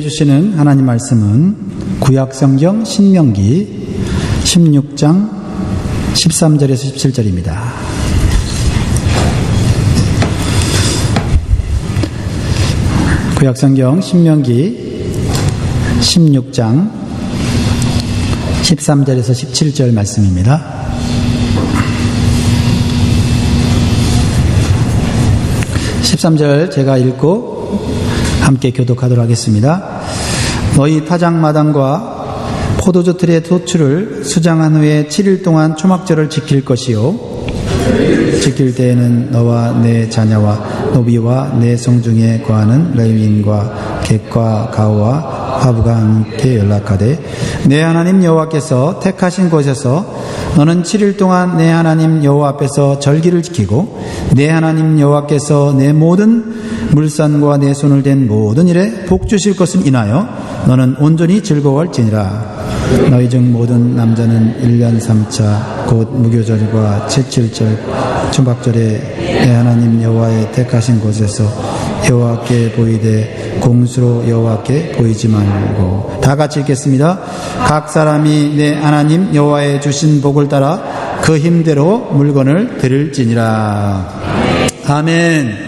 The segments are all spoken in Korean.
주시는 하나님 말씀은 구약성경 신명기 16장 13절에서 17절입니다. 구약성경 신명기 16장 13절에서 17절 말씀입니다. (13절) 제가 읽고 함께 교독하도록 하겠습니다. 너희 타작마당과 포도주 틀의 도출을 수장한 후에 7일 동안 초막절을 지킬 것이요, 지킬 때에는 너와 내 자녀와 노비와 내 성중에 거하는 레위인과 객과 가우와 화부가 함께 연락하되, 내 하나님 여호와께서 택하신 곳에서 너는 7일 동안 내 하나님 여호와 앞에서 절기를 지키고, 내 하나님 여호와께서 내 모든 물산과 내 손을 댄 모든 일에 복 주실 것을 인하여 너는 온전히 즐거워할지니라. 너희 중 모든 남자는 1년 3차 곧 무교절과 채칠절 초막절에 내 하나님 여호와의 택하신 곳에서 여호와께 보이되 공수로 여호와께 보이지 말고. 다 같이 읽겠습니다. 각 사람이 내 하나님 여호와의 주신 복을 따라 그 힘대로 물건을 드릴지니라. 아멘.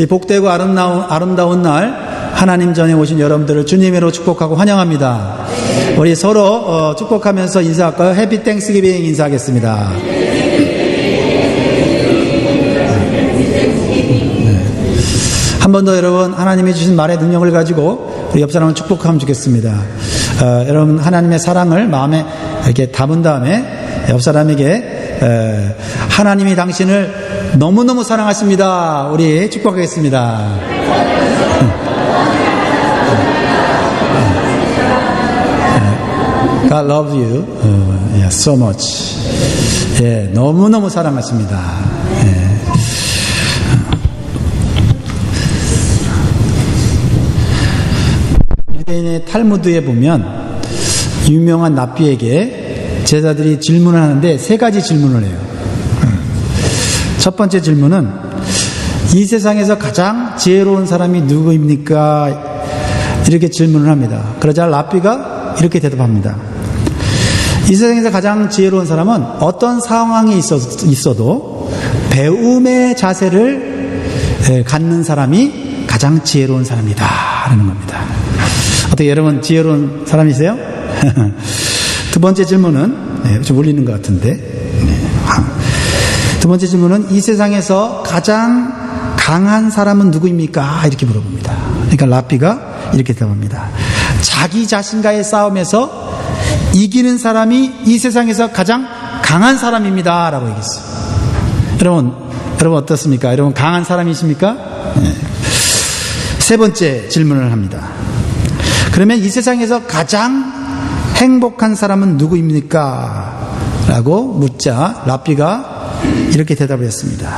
이 복되고 아름다운 날 하나님 전에 오신 여러분들을 주님으로 축복하고 환영합니다. 우리 서로 축복하면서 인사할까요? 해피 땡스기빙 인사하겠습니다. 한 번 더 여러분, 하나님이 주신 말의 능력을 가지고 우리 옆 사람을 축복하면 좋겠습니다. 여러분, 하나님의 사랑을 마음에 이렇게 담은 다음에 옆 사람에게 하나님이 당신을 너무너무 사랑하십니다. 우리 축복하겠습니다. God loves you so much. 예, 너무너무 사랑하십니다. 예. 유대인의 탈무드에 보면 유명한 랍비에게 제자들이 질문을 하는데 세 가지 질문을 해요. 첫 번째 질문은 이 세상에서 가장 지혜로운 사람이 누구입니까? 이렇게 질문을 합니다. 그러자 랍비가 이렇게 대답합니다. 이 세상에서 가장 지혜로운 사람은 어떤 상황에 있어도 배움의 자세를 갖는 사람이 가장 지혜로운 사람이다 라는 겁니다. 어떻게 여러분 지혜로운 사람이세요? 두 번째 질문은 좀 울리는 것 같은데, 두 번째 질문은 이 세상에서 가장 강한 사람은 누구입니까? 이렇게 물어봅니다. 그러니까 랍비가 이렇게 대답합니다. 자기 자신과의 싸움에서 이기는 사람이 이 세상에서 가장 강한 사람입니다 라고 얘기했어요. 여러분 어떻습니까? 여러분 강한 사람이십니까? 네. 세 번째 질문을 합니다. 그러면 이 세상에서 가장 행복한 사람은 누구입니까? 라고 묻자 랍비가 이렇게 대답을 했습니다.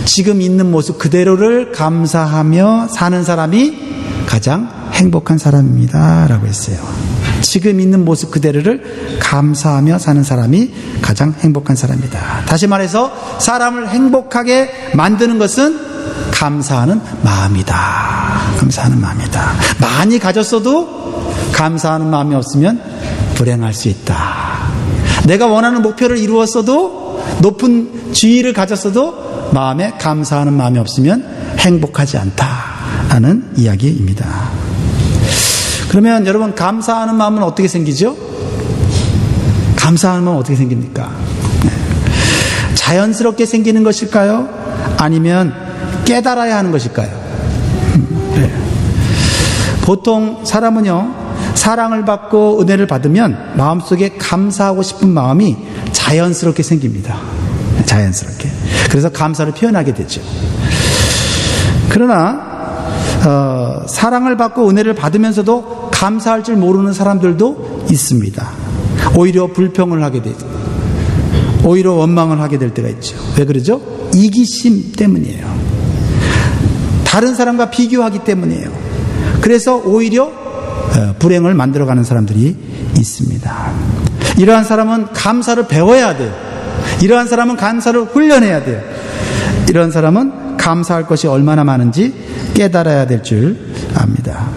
지금 있는 모습 그대로를 감사하며 사는 사람이 가장 행복한 사람입니다 라고 했어요. 지금 있는 모습 그대로를 감사하며 사는 사람이 가장 행복한 사람이다. 다시 말해서 사람을 행복하게 만드는 것은 감사하는 마음이다. 감사하는 마음이다. 많이 가졌어도 감사하는 마음이 없으면 불행할 수 있다. 내가 원하는 목표를 이루었어도 높은 지위를 가졌어도 마음에 감사하는 마음이 없으면 행복하지 않다라는 이야기입니다. 그러면 여러분 감사하는 마음은 어떻게 생기죠? 감사하는 마음은 어떻게 생깁니까? 자연스럽게 생기는 것일까요? 아니면 깨달아야 하는 것일까요? 보통 사람은요, 사랑을 받고 은혜를 받으면 마음속에 감사하고 싶은 마음이 자연스럽게 생깁니다. 자연스럽게. 그래서 감사를 표현하게 되죠. 그러나 사랑을 받고 은혜를 받으면서도 감사할 줄 모르는 사람들도 있습니다. 오히려 불평을 하게 되죠. 오히려 원망을 하게 될 때가 있죠. 왜 그러죠? 이기심 때문이에요. 다른 사람과 비교하기 때문이에요. 그래서 오히려 불행을 만들어가는 사람들이 있습니다. 이러한 사람은 감사를 배워야 돼요. 이러한 사람은 감사를 훈련해야 돼요. 이러한 사람은 감사할 것이 얼마나 많은지 깨달아야 될 줄 압니다.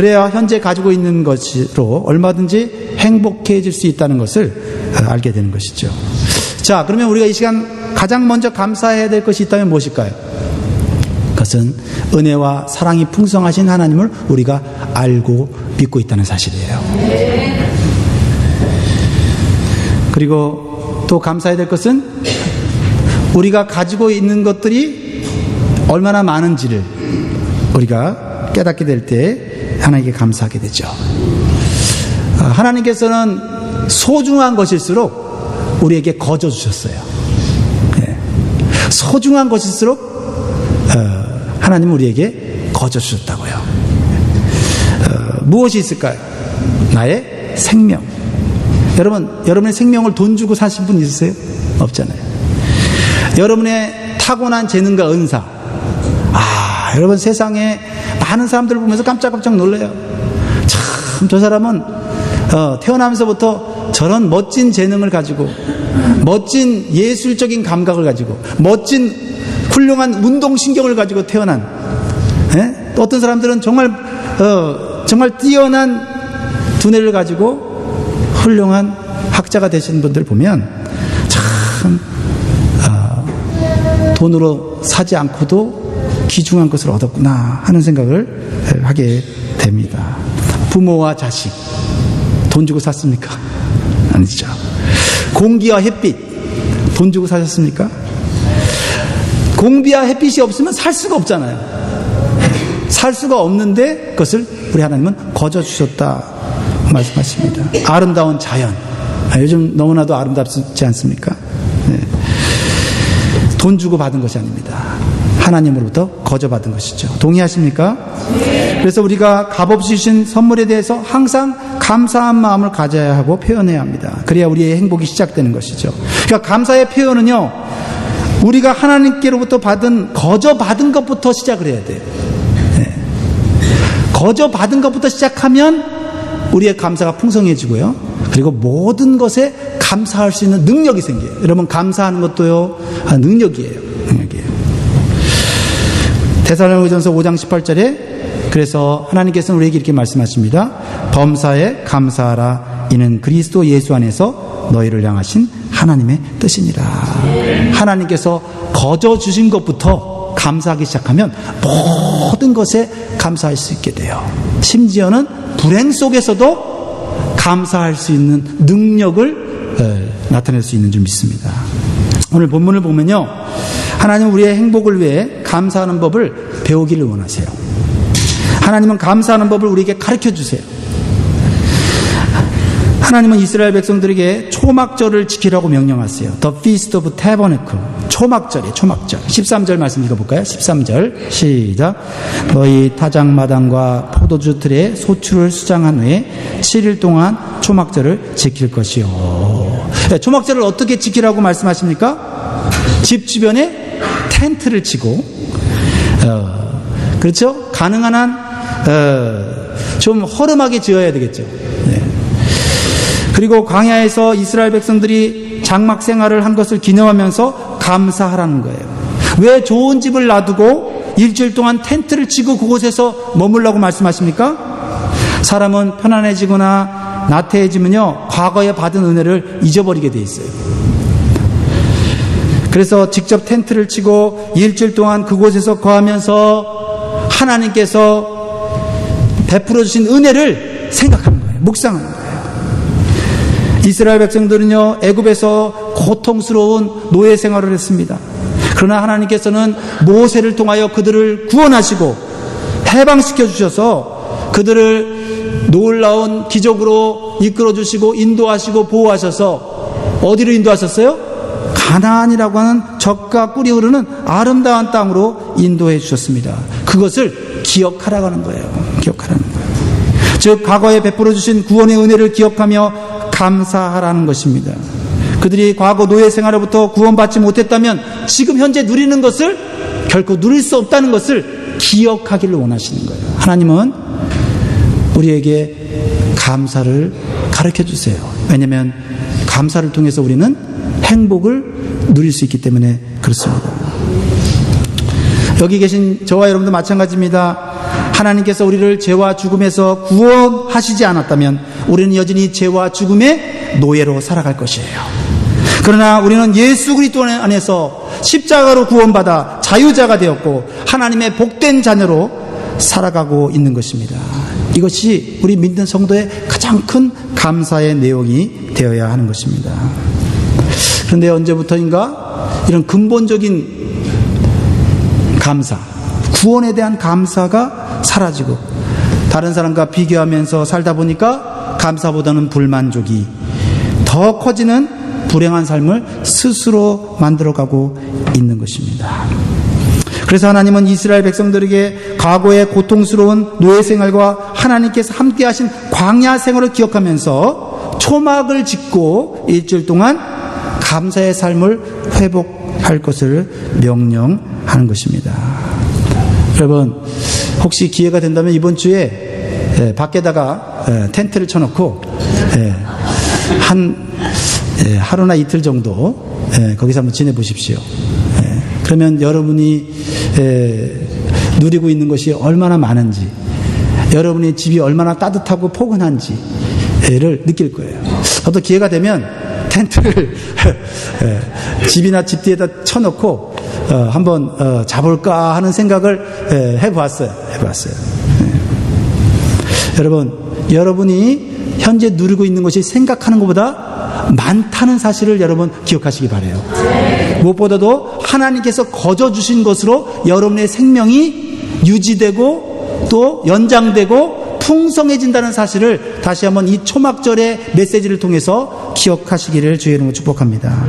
그래야 현재 가지고 있는 것으로 얼마든지 행복해질 수 있다는 것을 알게 되는 것이죠. 자, 그러면 우리가 이 시간 가장 먼저 감사해야 될 것이 있다면 무엇일까요? 그것은 은혜와 사랑이 풍성하신 하나님을 우리가 알고 믿고 있다는 사실이에요. 그리고 또 감사해야 될 것은 우리가 가지고 있는 것들이 얼마나 많은지를 우리가 깨닫게 될 때 하나님께 감사하게 되죠. 하나님께서는 소중한 것일수록 우리에게 거저 주셨어요. 소중한 것일수록 하나님은 우리에게 거저 주셨다고요. 무엇이 있을까요? 나의 생명. 여러분의 생명을 돈 주고 사신 분 있으세요? 없잖아요. 여러분의 타고난 재능과 은사. 여러분 세상에 많은 사람들을 보면서 깜짝깜짝 놀라요. 참, 저 사람은 태어나면서부터 저런 멋진 재능을 가지고, 멋진 예술적인 감각을 가지고, 멋진 훌륭한 운동신경을 가지고 태어난, 어떤 사람들은 정말 뛰어난 두뇌를 가지고 훌륭한 학자가 되신 분들 보면 참 돈으로 사지 않고도 귀중한 것을 얻었구나 하는 생각을 하게 됩니다. 부모와 자식 돈 주고 샀습니까? 아니죠. 공기와 햇빛 돈 주고 사셨습니까? 공기와 햇빛이 없으면 살 수가 없잖아요. 살 수가 없는데 그것을 우리 하나님은 거저 주셨다 말씀하십니다. 아름다운 자연, 요즘 너무나도 아름답지 않습니까? 돈 주고 받은 것이 아닙니다. 하나님으로부터 거저 받은 것이죠. 동의하십니까? 그래서 우리가 값없이 주신 선물에 대해서 항상 감사한 마음을 가져야 하고 표현해야 합니다. 그래야 우리의 행복이 시작되는 것이죠. 그러니까 감사의 표현은요, 우리가 하나님께로부터 거저 받은 것부터 시작을 해야 돼요. 거저 받은 것부터 시작하면 우리의 감사가 풍성해지고요. 그리고 모든 것에 감사할 수 있는 능력이 생겨요. 여러분, 감사하는 것도요, 능력이에요. 데살로니가전서 5장 18절에 그래서 하나님께서는 우리에게 이렇게 말씀하십니다. 범사에 감사하라. 이는 그리스도 예수 안에서 너희를 향하신 하나님의 뜻이니라. 하나님께서 거저 주신 것부터 감사하기 시작하면 모든 것에 감사할 수 있게 돼요. 심지어는 불행 속에서도 감사할 수 있는 능력을 나타낼 수 있는 줄 믿습니다. 오늘 본문을 보면요, 하나님은 우리의 행복을 위해 감사하는 법을 배우기를 원하세요. 하나님은 감사하는 법을 우리에게 가르쳐 주세요. 하나님은 이스라엘 백성들에게 초막절을 지키라고 명령하세요. The Feast of Tabernacle. 초막절이에요. 초막절. 13절 말씀 읽어볼까요? 13절 시작. 너희 타작마당과 포도주 틀에 소출을 수장한 후에 7일 동안 초막절을 지킬 것이요. 초막절을 어떻게 지키라고 말씀하십니까? 집 주변에 텐트를 치고, 그렇죠? 가능한 한 좀 허름하게 지어야 되겠죠. 그리고 광야에서 이스라엘 백성들이 장막 생활을 한 것을 기념하면서 감사하라는 거예요. 왜 좋은 집을 놔두고 일주일 동안 텐트를 치고 그곳에서 머물라고 말씀하십니까? 사람은 편안해지거나 나태해지면요, 과거에 받은 은혜를 잊어버리게 돼 있어요. 그래서 직접 텐트를 치고 일주일 동안 그곳에서 거하면서 하나님께서 베풀어 주신 은혜를 생각하는 거예요. 묵상하는 거예요. 이스라엘 백성들은요, 애굽에서 고통스러운 노예 생활을 했습니다. 그러나 하나님께서는 모세를 통하여 그들을 구원하시고 해방시켜 주셔서 그들을 놀라운 기적으로 이끌어 주시고 인도하시고 보호하셔서 어디로 인도하셨어요? 가나안이라고 하는 젖과 꿀이 흐르는 아름다운 땅으로 인도해 주셨습니다. 그것을 기억하라고 하는 거예요. 기억하라는 거예요. 즉 과거에 베풀어 주신 구원의 은혜를 기억하며 감사하라는 것입니다. 그들이 과거 노예 생활로부터 구원받지 못했다면 지금 현재 누리는 것을 결코 누릴 수 없다는 것을 기억하기를 원하시는 거예요. 하나님은 우리에게 감사를 가르쳐 주세요. 왜냐하면 감사를 통해서 우리는 행복을 누릴 수 있기 때문에 그렇습니다. 여기 계신 저와 여러분도 마찬가지입니다. 하나님께서 우리를 죄와 죽음에서 구원하시지 않았다면 우리는 여전히 죄와 죽음의 노예로 살아갈 것이에요. 그러나 우리는 예수 그리스도 안에서 십자가로 구원받아 자유자가 되었고 하나님의 복된 자녀로 살아가고 있는 것입니다. 이것이 우리 믿는 성도의 가장 큰 감사의 내용이 되어야 하는 것입니다. 그런데 언제부터인가 이런 근본적인 감사, 구원에 대한 감사가 사라지고 다른 사람과 비교하면서 살다 보니까 감사보다는 불만족이 더 커지는 불행한 삶을 스스로 만들어가고 있는 것입니다. 그래서 하나님은 이스라엘 백성들에게 과거의 고통스러운 노예 생활과 하나님께서 함께 하신 광야 생활을 기억하면서 초막을 짓고 일주일 동안 감사의 삶을 회복할 것을 명령하는 것입니다. 여러분, 혹시 기회가 된다면 이번 주에 밖에다가 텐트를 쳐놓고 하루나 이틀 정도 거기서 한번 지내보십시오. 그러면 여러분이 누리고 있는 것이 얼마나 많은지, 여러분의 집이 얼마나 따뜻하고 포근한지를 느낄 거예요. 저도 기회가 되면 텐트를 집이나 집 뒤에다 쳐놓고 한번 자볼까 하는 생각을 해보았어요. 여러분, 여러분이 현재 누리고 있는 것이 생각하는 것보다 많다는 사실을 여러분 기억하시기 바라요. 무엇보다도 하나님께서 거저 주신 것으로 여러분의 생명이 유지되고 또 연장되고 풍성해진다는 사실을 다시 한번 이 초막절의 메시지를 통해서 기억하시기를 주의 이름으로 축복합니다.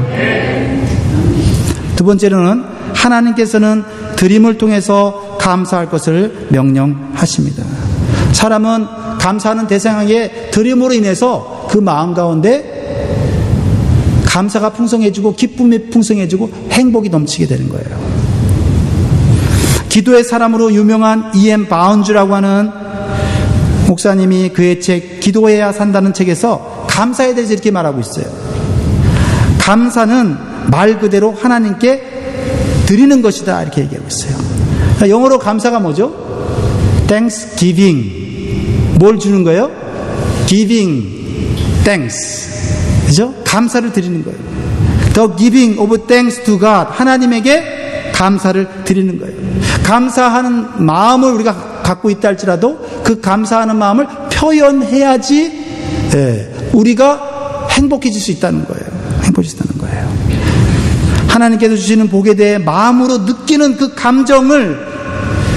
두 번째로는 하나님께서는 드림을 통해서 감사할 것을 명령하십니다. 사람은 감사하는 대상에게 드림으로 인해서 그 마음 가운데 감사가 풍성해지고 기쁨이 풍성해지고 행복이 넘치게 되는 거예요. 기도의 사람으로 유명한 E.M. 바운즈라고 하는 목사님이 그의 책 기도해야 산다는 책에서 감사에 대해서 이렇게 말하고 있어요. 감사는 말 그대로 하나님께 드리는 것이다, 이렇게 얘기하고 있어요. 영어로 감사가 뭐죠? Thanksgiving. 뭘 주는 거예요? Giving thanks. 그죠? 감사를 드리는 거예요. The giving of thanks to God. 하나님에게 감사를 드리는 거예요. 감사하는 마음을 우리가 갖고 있다 할지라도 그 감사하는 마음을 표현해야지 우리가 행복해질 수 있다는 거예요. 행복해질 수 있다는 거예요. 하나님께서 주시는 복에 대해 마음으로 느끼는 그 감정을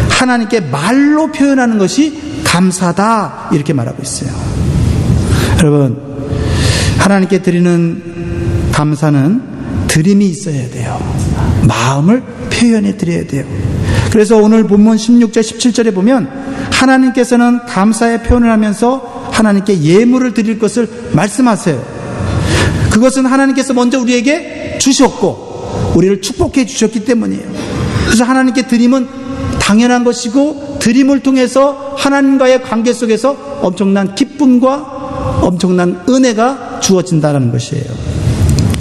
하나님께 말로 표현하는 것이 감사다, 이렇게 말하고 있어요. 여러분, 하나님께 드리는 감사는 드림이 있어야 돼요. 마음을 표현해 드려야 돼요. 그래서 오늘 본문 16절 17절에 보면 하나님께서는 감사의 표현을 하면서 하나님께 예물을 드릴 것을 말씀하세요. 그것은 하나님께서 먼저 우리에게 주셨고 우리를 축복해 주셨기 때문이에요. 그래서 하나님께 드림은 당연한 것이고 드림을 통해서 하나님과의 관계 속에서 엄청난 기쁨과 엄청난 은혜가 주어진다는 것이에요.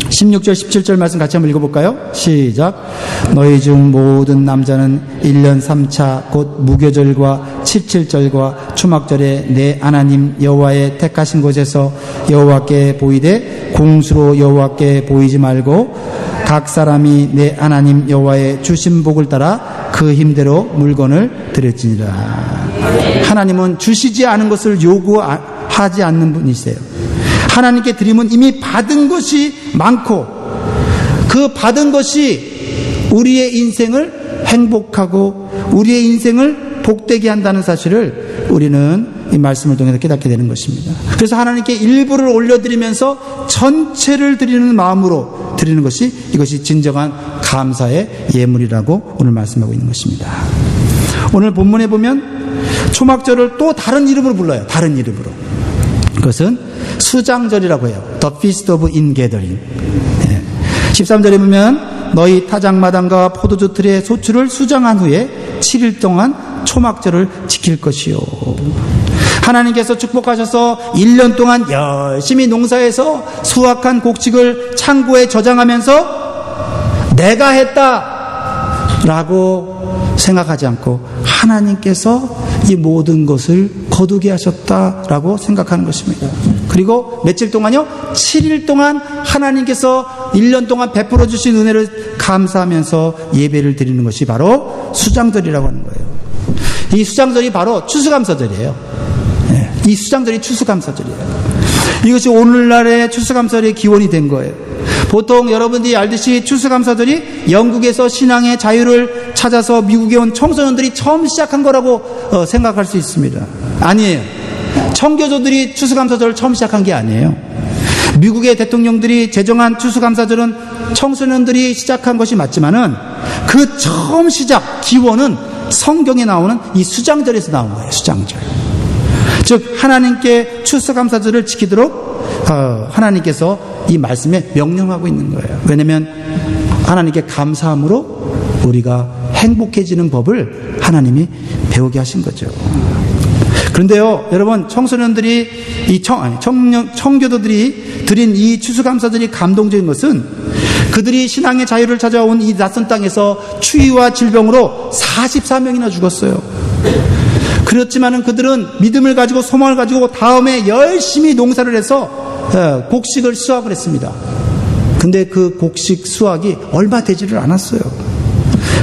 16절 17절 말씀 같이 한번 읽어볼까요? 시작. 너희 중 모든 남자는 1년 3차 곧 무교절과 77절과 초막절에 내 하나님 여호와의 택하신 곳에서 여호와께 보이되 공수로 여호와께 보이지 말고 각 사람이 내 하나님 여호와의 주신 복을 따라 그 힘대로 물건을 드렸지니라. 하나님은 주시지 않은 것을 요구하지 않는 분이세요. 하나님께 드리면 이미 받은 것이 많고 그 받은 것이 우리의 인생을 행복하고 우리의 인생을 복되게 한다는 사실을 우리는 이 말씀을 통해서 깨닫게 되는 것입니다. 그래서 하나님께 일부를 올려드리면서 전체를 드리는 마음으로 드리는 것이 이것이 진정한 감사의 예물이라고 오늘 말씀하고 있는 것입니다. 오늘 본문에 보면 초막절을 또 다른 이름으로 불러요. 다른 이름으로. 그것은 수장절이라고 해요. The Feast of Ingathering. 13절에 보면 너희 타작마당과 포도주 틀의 소출을 수정한 후에 7일 동안 초막절을 지킬 것이요. 하나님께서 축복하셔서 1년 동안 열심히 농사해서 수확한 곡식을 창고에 저장하면서 내가 했다 라고 생각하지 않고 하나님께서 이 모든 것을 거두게 하셨다라고 생각하는 것입니다. 그리고 며칠 동안요? 7일 동안 하나님께서 1년 동안 베풀어 주신 은혜를 감사하면서 예배를 드리는 것이 바로 수장절이라고 하는 거예요. 이 수장절이 바로 추수감사절이에요. 이 수장절이 추수감사절이에요. 이것이 오늘날의 추수감사절의 기원이 된 거예요. 보통 여러분들이 알듯이 추수감사절이 영국에서 신앙의 자유를 찾아서 미국에 온 청소년들이 처음 시작한 거라고 생각할 수 있습니다. 아니에요. 청교도들이 추수감사절을 처음 시작한 게 아니에요. 미국의 대통령들이 제정한 추수감사절은 청소년들이 시작한 것이 맞지만은 그 처음 시작 기원은 성경에 나오는 이 수장절에서 나온 거예요. 수장절. 즉 하나님께 추수감사절을 지키도록 하나님께서 이 말씀에 명령하고 있는 거예요. 왜냐하면 하나님께 감사함으로 우리가 행복해지는 법을 하나님이 배우게 하신 거죠. 그런데요, 여러분, 청소년들이 청교도들이 드린 이 추수감사절이 감동적인 것은 그들이 신앙의 자유를 찾아온 이 낯선 땅에서 추위와 질병으로 44명이나 죽었어요. 그렇지만은 그들은 믿음을 가지고 소망을 가지고 다음에 열심히 농사를 해서 곡식을 수확을 했습니다. 근데 그 곡식 수확이 얼마 되지를 않았어요.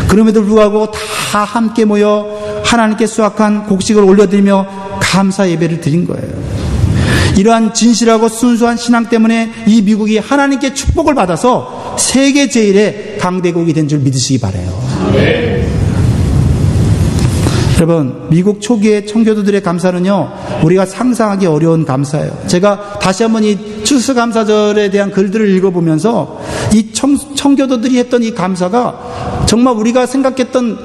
그럼에도 불구하고 다 함께 모여 하나님께 수확한 곡식을 올려드리며 감사 예배를 드린 거예요. 이러한 진실하고 순수한 신앙 때문에 이 미국이 하나님께 축복을 받아서 세계 제일의 강대국이 된 줄 믿으시기 바라요. 여러분, 미국 초기의 청교도들의 감사는요, 우리가 상상하기 어려운 감사예요. 제가 다시 한번 이 추수감사절에 대한 글들을 읽어보면서 이 청교도들이 했던 이 감사가 정말 우리가 생각했던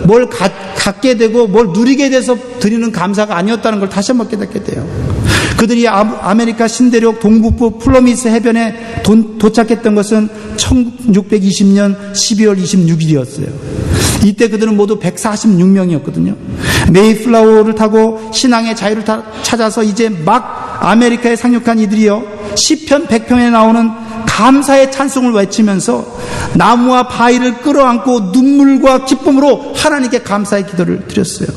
뭘 갖게 되고 뭘 누리게 돼서 드리는 감사가 아니었다는 걸 다시 한번 깨닫게 돼요. 그들이 아메리카 신대륙 동북부 플로미스 해변에 도착했던 것은 1620년 12월 26일이었어요. 이때 그들은 모두 146명이었거든요. 메이플라워를 타고 신앙의 자유를 찾아서 이제 막 아메리카에 상륙한 이들이요, 시편 100편에 나오는 감사의 찬송을 외치면서 나무와 바위를 끌어안고 눈물과 기쁨으로 하나님께 감사의 기도를 드렸어요.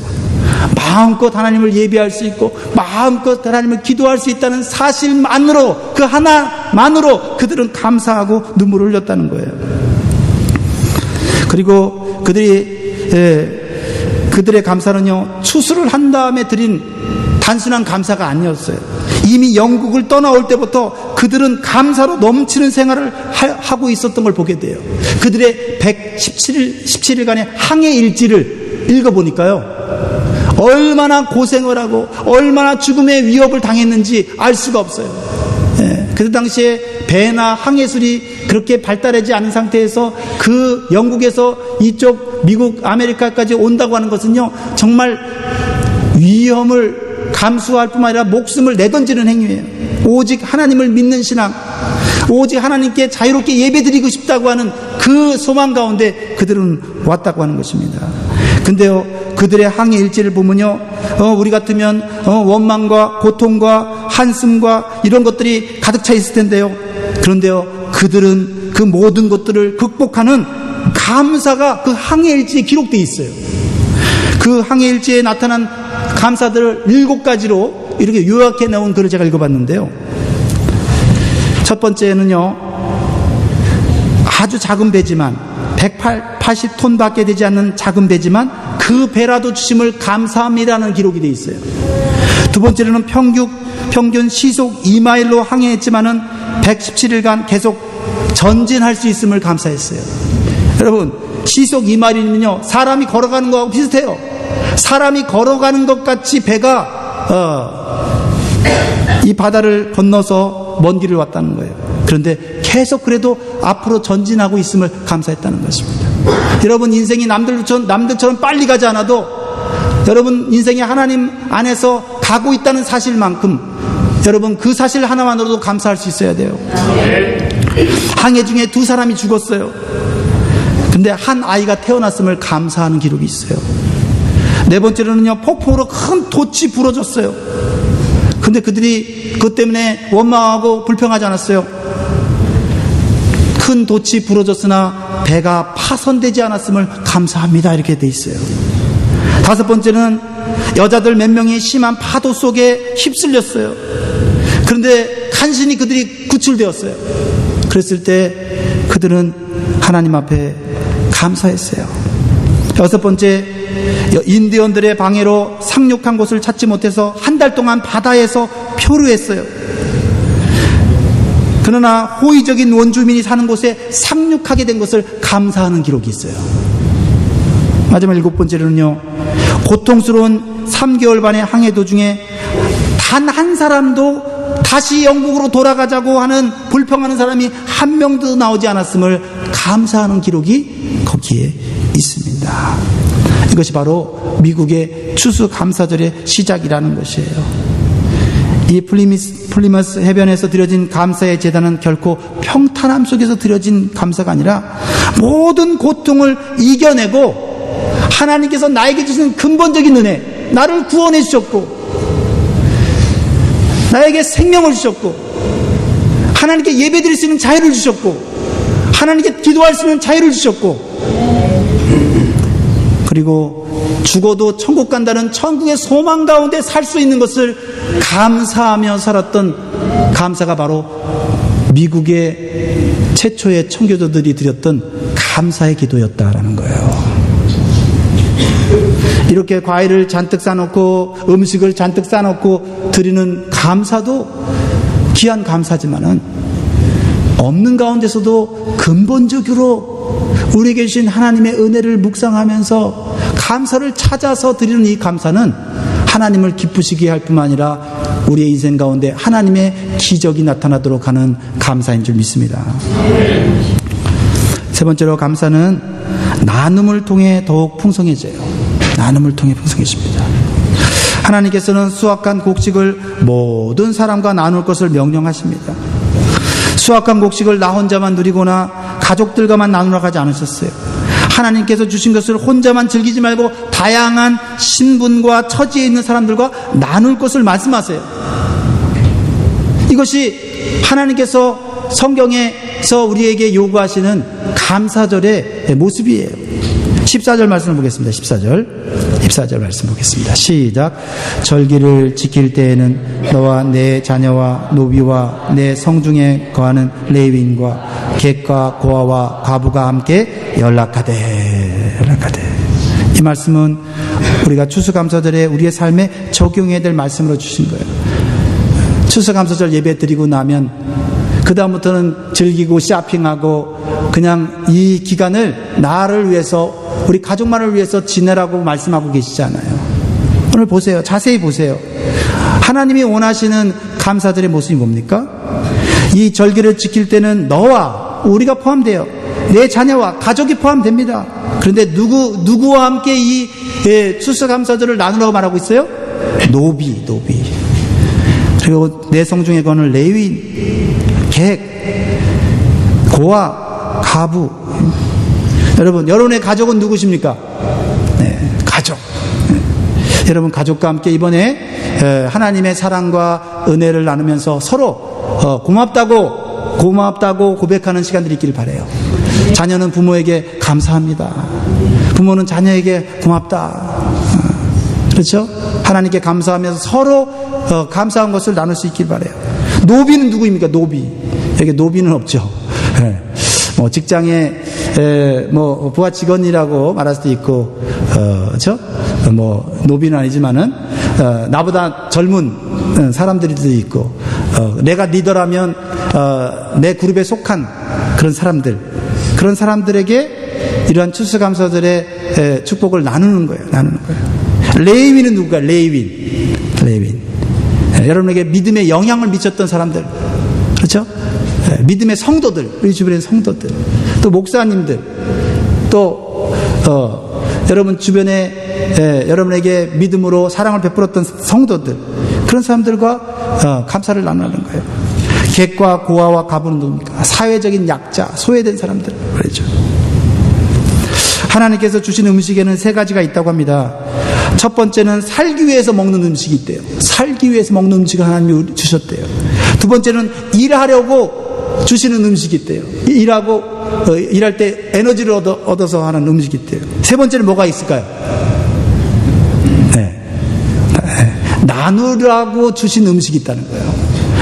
마음껏 하나님을 예배할 수 있고 마음껏 하나님을 기도할 수 있다는 사실만으로, 그 하나만으로 그들은 감사하고 눈물을 흘렸다는 거예요. 그리고 그들의 감사는요, 추수를 한 다음에 드린 단순한 감사가 아니었어요. 이미 영국을 떠나올 때부터 그들은 감사로 넘치는 생활을 하고 있었던 걸 보게 돼요. 그들의 117일간의 항해 일지를 읽어보니까요, 얼마나 고생을 하고 얼마나 죽음의 위협을 당했는지 알 수가 없어요. 그 당시에 배나 항해술이 그렇게 발달하지 않은 상태에서 그 영국에서 이쪽 미국 아메리카까지 온다고 하는 것은요, 정말 위험을 감수할 뿐만 아니라 목숨을 내던지는 행위예요. 오직 하나님을 믿는 신앙, 오직 하나님께 자유롭게 예배드리고 싶다고 하는 그 소망 가운데 그들은 왔다고 하는 것입니다. 근데요, 그들의 항해 일지를 보면요, 우리 같으면 원망과 고통과 한숨과 이런 것들이 가득 차 있을 텐데요. 그런데요, 그들은 그 모든 것들을 극복하는 감사가 그 항해 일지에 기록되어 있어요. 그 항해 일지에 나타난 감사들을 7가지로 이렇게 요약해 놓은 글을 제가 읽어봤는데요. 첫 번째는요, 아주 작은 배지만 180톤밖에 되지 않는 작은 배지만 그 배라도 주심을 감사합니다라는 기록이 되어 있어요. 두 번째로는 평균 시속 2마일로 항해했지만은 117일간 계속 전진할 수 있음을 감사했어요. 여러분, 시속 2마일이면요, 사람이 걸어가는 거하고 비슷해요. 사람이 걸어가는 것 같이 배가 이 바다를 건너서 먼 길을 왔다는 거예요. 그런데 계속 그래도 앞으로 전진하고 있음을 감사했다는 것입니다. 여러분, 인생이 남들처럼 빨리 가지 않아도 여러분 인생이 하나님 안에서 가고 있다는 사실만큼 여러분 그 사실 하나만으로도 감사할 수 있어야 돼요. 항해 중에 2사람이 죽었어요. 근데 한 아이가 태어났음을 감사하는 기록이 있어요. 네 번째로는요, 폭풍으로 큰 돛이 부러졌어요. 근데 그들이 그것 때문에 원망하고 불평하지 않았어요. 큰 돛이 부러졌으나 배가 파손되지 않았음을 감사합니다. 이렇게 돼 있어요. 5번째는 여자들 몇 명이 심한 파도 속에 휩쓸렸어요. 그런데 간신히 그들이 구출되었어요. 그랬을 때 그들은 하나님 앞에 감사했어요. 6번째, 인디언들의 방해로 상륙한 곳을 찾지 못해서 한 달 동안 바다에서 표류했어요. 그러나 호의적인 원주민이 사는 곳에 상륙하게 된 것을 감사하는 기록이 있어요. 마지막 7번째로는요, 고통스러운 3개월 반의 항해 도중에 단 한 사람도 다시 영국으로 돌아가자고 하는 불평하는 사람이 한 명도 나오지 않았음을 감사하는 기록이 거기에 있습니다. 이것이 바로 미국의 추수감사절의 시작이라는 것이에요. 이 플리머스 해변에서 드려진 감사의 제단은 결코 평탄함 속에서 드려진 감사가 아니라 모든 고통을 이겨내고 하나님께서 나에게 주신 근본적인 은혜, 나를 구원해 주셨고 나에게 생명을 주셨고 하나님께 예배드릴 수 있는 자유를 주셨고 하나님께 기도할 수 있는 자유를 주셨고 그리고 죽어도 천국 간다는 천국의 소망 가운데 살 수 있는 것을 감사하며 살았던 감사가 바로 미국의 최초의 청교도들이 드렸던 감사의 기도였다라는 거예요. 이렇게 과일을 잔뜩 싸놓고 음식을 잔뜩 싸놓고 드리는 감사도 귀한 감사지만은 없는 가운데서도 근본적으로 우리에게 주신 하나님의 은혜를 묵상하면서 감사를 찾아서 드리는 이 감사는 하나님을 기쁘시게 할 뿐만 아니라 우리의 인생 가운데 하나님의 기적이 나타나도록 하는 감사인 줄 믿습니다. 세 번째로 감사는 나눔을 통해 더욱 풍성해져요. 나눔을 통해 풍성해집니다. 하나님께서는 수확한 곡식을 모든 사람과 나눌 것을 명령하십니다. 수확한 곡식을 나 혼자만 누리거나 가족들과만 나누라고 하지 않으셨어요. 하나님께서 주신 것을 혼자만 즐기지 말고 다양한 신분과 처지에 있는 사람들과 나눌 것을 말씀하세요. 이것이 하나님께서 성경에서 우리에게 요구하시는 감사절의 모습이에요. 14절 말씀을 보겠습니다. 14절 말씀 보겠습니다. 시작. 절기를 지킬 때에는 너와 내 자녀와 노비와 내 성중에 거하는 레위인과 객과 고아와 과부가 함께 연락하되. 이 말씀은 우리가 추수감사절에 우리의 삶에 적용해야 될 말씀으로 주신 거예요. 추수감사절 예배 드리고 나면 그 다음부터는 즐기고 쇼핑하고 그냥 이 기간을 나를 위해서 우리 가족만을 위해서 지내라고 말씀하고 계시잖아요. 오늘 보세요. 자세히 보세요. 하나님이 원하시는 감사들의 모습이 뭡니까? 이 절기를 지킬 때는 너와 우리가 포함돼요. 내 자녀와 가족이 포함됩니다. 그런데 누구와 함께 이 추수감사절을 나누라고 말하고 있어요? 노비. 그리고 내 성중에 거는 레위인, 객, 고아, 가부. 여러분의 가족은 누구십니까? 네, 가족. 여러분 가족과 함께 이번에 하나님의 사랑과 은혜를 나누면서 서로 고맙다고 고백하는 시간들이 있기를 바라요. 자녀는 부모에게 감사합니다. 부모는 자녀에게 고맙다. 그렇죠? 하나님께 감사하면서 서로 감사한 것을 나눌 수 있길 바라요. 노비는 누구입니까? 노비. 여기 노비는 없죠. 뭐 직장에 뭐 부하 직원이라고 말할 수도 있고, 그렇죠? 뭐 노비는 아니지만은 나보다 젊은 사람들도 있고, 내가 리더라면 내 그룹에 속한 그런 사람들에게 이러한 추수감사절의 축복을 나누는 거예요. 레위인은 누구가? 레위인. 여러분에게 믿음의 영향을 미쳤던 사람들, 그렇죠? 믿음의 성도들, 우리 주변의 성도들, 또 목사님들, 또 여러분 주변에 여러분에게 믿음으로 사랑을 베풀었던 성도들, 그런 사람들과 감사를 나누는 거예요. 객과 고아와 가부는 누굽니까? 사회적인 약자, 소외된 사람들, 그렇죠. 하나님께서 주신 음식에는 3가지가 있다고 합니다. 첫 번째는 살기 위해서 먹는 음식이 있대요. 살기 위해서 먹는 음식을 하나님이 주셨대요. 두 번째는 일하려고 주시는 음식이 있대요. 일할 때 에너지를 얻어서 하는 음식이 있대요. 세 번째는 뭐가 있을까요? 나누라고 주신 음식이 있다는 거예요.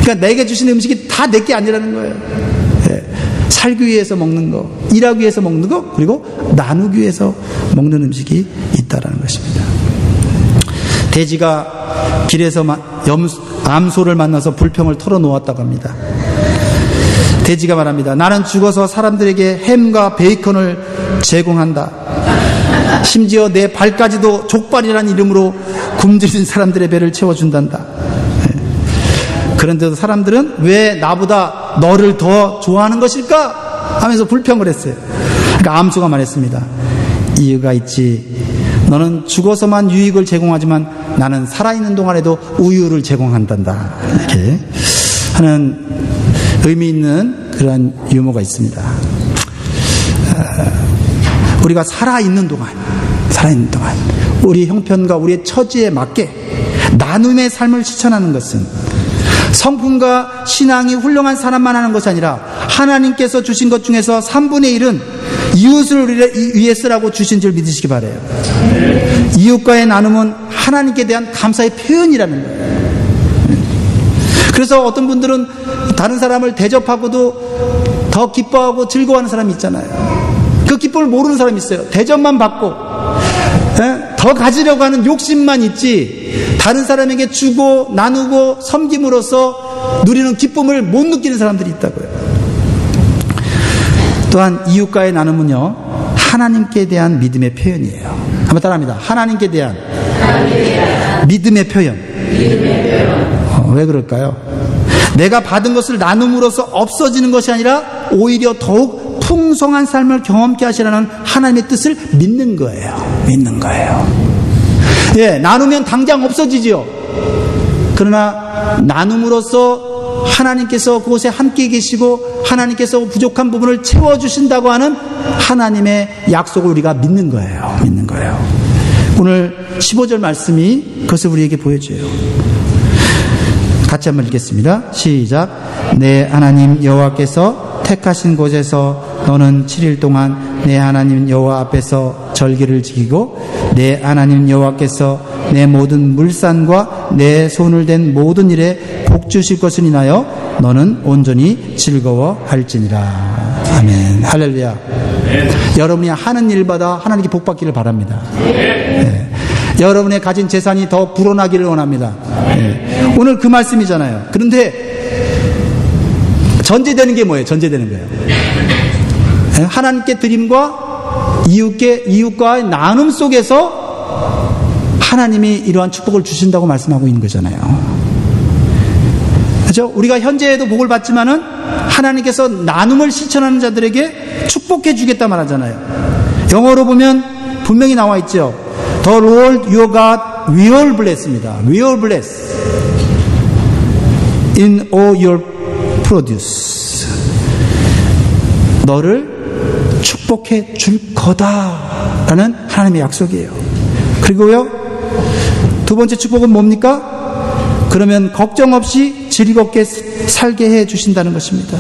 그러니까 내게 주신 음식이 다 내게 아니라는 거예요. 살기 위해서 먹는 거, 일하기 위해서 먹는 거, 그리고 나누기 위해서 먹는 음식이 있다는 것입니다. 돼지가 길에서 암소를 만나서 불평을 털어놓았다고 합니다. 돼지가 말합니다. 나는 죽어서 사람들에게 햄과 베이컨을 제공한다. 심지어 내 발까지도 족발이라는 이름으로 굶주린 사람들의 배를 채워준단다. 그런데도 사람들은 왜 나보다 너를 더 좋아하는 것일까? 하면서 불평을 했어요. 그러니까 암소가 말했습니다. 이유가 있지. 너는 죽어서만 유익을 제공하지만 나는 살아있는 동안에도 우유를 제공한단다. 이렇게 하는 의미 있는 그러한 유머가 있습니다. 우리가 살아있는 동안 우리 형편과 우리의 처지에 맞게 나눔의 삶을 실천하는 것은 성품과 신앙이 훌륭한 사람만 하는 것이 아니라 하나님께서 주신 것 중에서 3분의 1은 이웃을 위해 쓰라고 주신 줄 믿으시기 바라요. 이웃과의 나눔은 하나님께 대한 감사의 표현이라는 거예요. 그래서 어떤 분들은 다른 사람을 대접하고도 더 기뻐하고 즐거워하는 사람이 있잖아요. 그 기쁨을 모르는 사람이 있어요. 대접만 받고 더 가지려고 하는 욕심만 있지 다른 사람에게 주고 나누고 섬김으로써 누리는 기쁨을 못 느끼는 사람들이 있다고요. 또한 이웃과의 나눔은요, 하나님께 대한 믿음의 표현이에요. 한번 따라합니다. 하나님께 대한 믿음의 표현. 왜 그럴까요? 내가 받은 것을 나눔으로써 없어지는 것이 아니라 오히려 더욱 풍성한 삶을 경험케 하시라는 하나님의 뜻을 믿는 거예요. 믿는 거예요. 예, 나누면 당장 없어지죠. 그러나 나눔으로써 하나님께서 그곳에 함께 계시고 하나님께서 부족한 부분을 채워주신다고 하는 하나님의 약속을 우리가 믿는 거예요. 믿는 거예요. 오늘 15절 말씀이 그것을 우리에게 보여줘요. 같이 한번 읽겠습니다. 시작. 내 하나님 여호와께서 택하신 곳에서 너는 7일 동안 내 하나님 여호와 앞에서 절기를 지키고 내 하나님 여호와께서 내 모든 물산과 내 손을 댄 모든 일에 복 주실 것을 인하여 너는 온전히 즐거워할지니라. 아멘. 할렐루야. 여러분이 하는 일마다 하나님께 복 받기를 바랍니다. 네. 여러분의 가진 재산이 더 불어나기를 원합니다. 네. 오늘 그 말씀이잖아요. 그런데 전제되는 게 뭐예요? 전제되는 거예요. 네. 하나님께 드림과 이웃과의 나눔 속에서 하나님이 이러한 축복을 주신다고 말씀하고 있는 거잖아요. 그렇죠? 우리가 현재에도 복을 받지만은 하나님께서 나눔을 실천하는 자들에게 축복해 주겠다 말하잖아요. 영어로 보면 분명히 나와 있죠. The Lord your God will bless입니다. will bless in all your produce. 너를 축복해 줄 거다라는 하나님의 약속이에요. 그리고요, 두 번째 축복은 뭡니까? 그러면 걱정 없이 즐겁게 살게 해 주신다는 것입니다.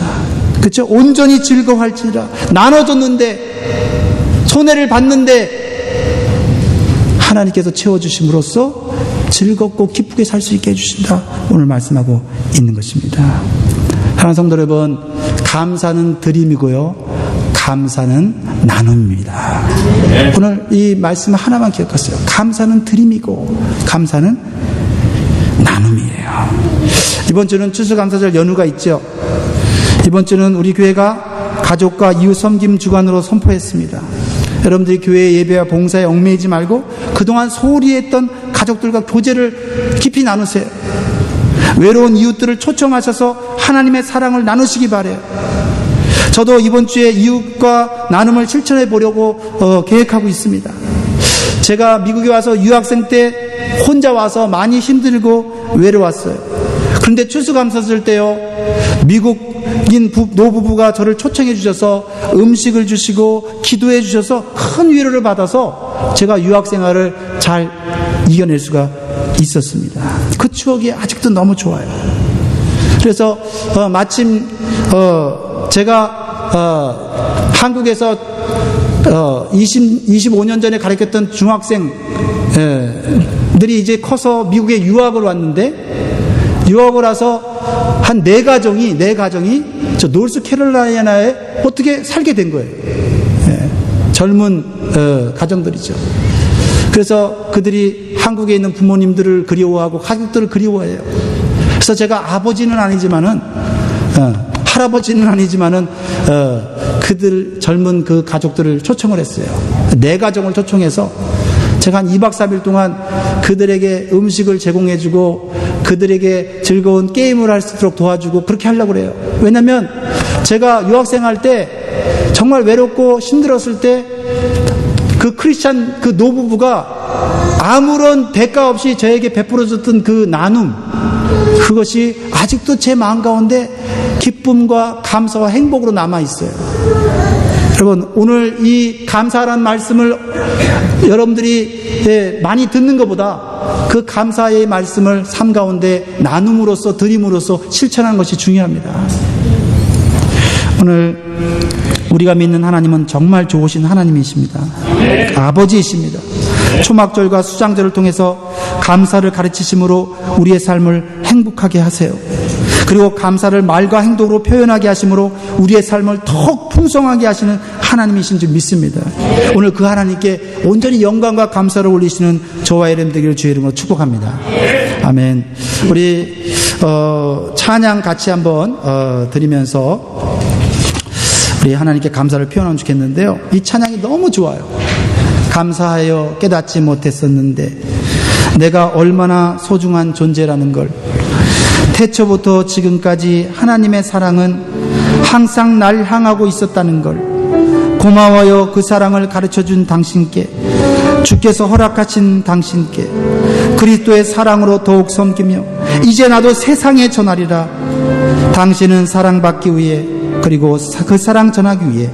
그렇죠? 온전히 즐거워할지니라. 나눠줬는데, 손해를 봤는데 하나님께서 채워주심으로써 즐겁고 기쁘게 살 수 있게 해주신다. 오늘 말씀하고 있는 것입니다. 사랑하는 성도 여러분, 감사는 드림이고요, 감사는 나눔입니다. 오늘 이 말씀 하나만 기억하세요. 감사는 드림이고 감사는 나눔이에요. 이번 주는 추수감사절 연휴가 있죠. 이번 주는 우리 교회가 가족과 이웃 섬김 주간으로 선포했습니다. 여러분들이 교회 예배와 봉사에 얽매이지 말고 그동안 소홀히 했던 가족들과 교제를 깊이 나누세요. 외로운 이웃들을 초청하셔서 하나님의 사랑을 나누시기 바라요. 저도 이번 주에 이웃과 나눔을 실천해 보려고 계획하고 있습니다. 제가 미국에 와서 유학생 때 혼자 와서 많이 힘들고 외로웠어요. 그런데 추수감사절 때요, 미국인 노부부가 저를 초청해 주셔서 음식을 주시고 기도해 주셔서 큰 위로를 받아서 제가 유학생활을 잘 이겨낼 수가 있었습니다. 그 추억이 아직도 너무 좋아요. 그래서 마침 제가 한국에서 25년 전에 가르쳤던 중학생들이 이제 커서 미국에 유학을 왔는데, 유학을 와서 한 네 가정이 저 노스캐롤라이나에 어떻게 살게 된 거예요. 젊은 가정들이죠. 그래서 그들이 한국에 있는 부모님들을 그리워하고 가족들을 그리워해요. 그래서 제가 아버지는 아니지만은, 할아버지는 아니지만은, 그들 젊은 그 가족들을 초청을 했어요. 네 가정을 초청해서 제가 한 2박 3일 동안 그들에게 음식을 제공해주고 그들에게 즐거운 게임을 할 수 있도록 도와주고 그렇게 하려고 그래요. 왜냐면 제가 유학생활 때 정말 외롭고 힘들었을 때 그 크리스찬 그 노부부가 아무런 대가 없이 저에게 베풀어줬던 그 나눔, 그것이 아직도 제 마음 가운데 기쁨과 감사와 행복으로 남아있어요. 여러분, 오늘 이 감사라는 말씀을 여러분들이 많이 듣는 것보다 그 감사의 말씀을 삶 가운데 나눔으로써, 드림으로써 실천하는 것이 중요합니다. 오늘 우리가 믿는 하나님은 정말 좋으신 하나님이십니다. 아버지이십니다. 초막절과 수장절을 통해서 감사를 가르치심으로 우리의 삶을 행복하게 하세요. 그리고 감사를 말과 행동으로 표현하게 하심으로 우리의 삶을 더욱 풍성하게 하시는 하나님이신 줄 믿습니다. 오늘 그 하나님께 온전히 영광과 감사를 올리시는 저와 이름 되기를 주의 이름으로 축복합니다. 아멘. 우리 찬양 같이 한번 드리면서 우리 하나님께 감사를 표현하면 좋겠는데요. 이 찬양이 너무 좋아요. 감사하여 깨닫지 못했었는데 내가 얼마나 소중한 존재라는 걸, 태초부터 지금까지 하나님의 사랑은 항상 날 향하고 있었다는 걸, 고마워요 그 사랑을 가르쳐준 당신께, 주께서 허락하신 당신께, 그리스도의 사랑으로 더욱 섬기며 이제 나도 세상에 전하리라. 당신은 사랑받기 위해, 그리고 그 사랑 전하기 위해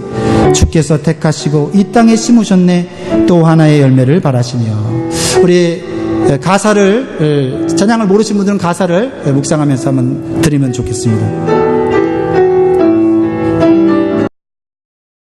주께서 택하시고 이 땅에 심으셨네. 또 하나의 열매를 바라시며. 우리 가사를, 찬양을 모르신 분들은 가사를 묵상하면서 한번 드리면 좋겠습니다.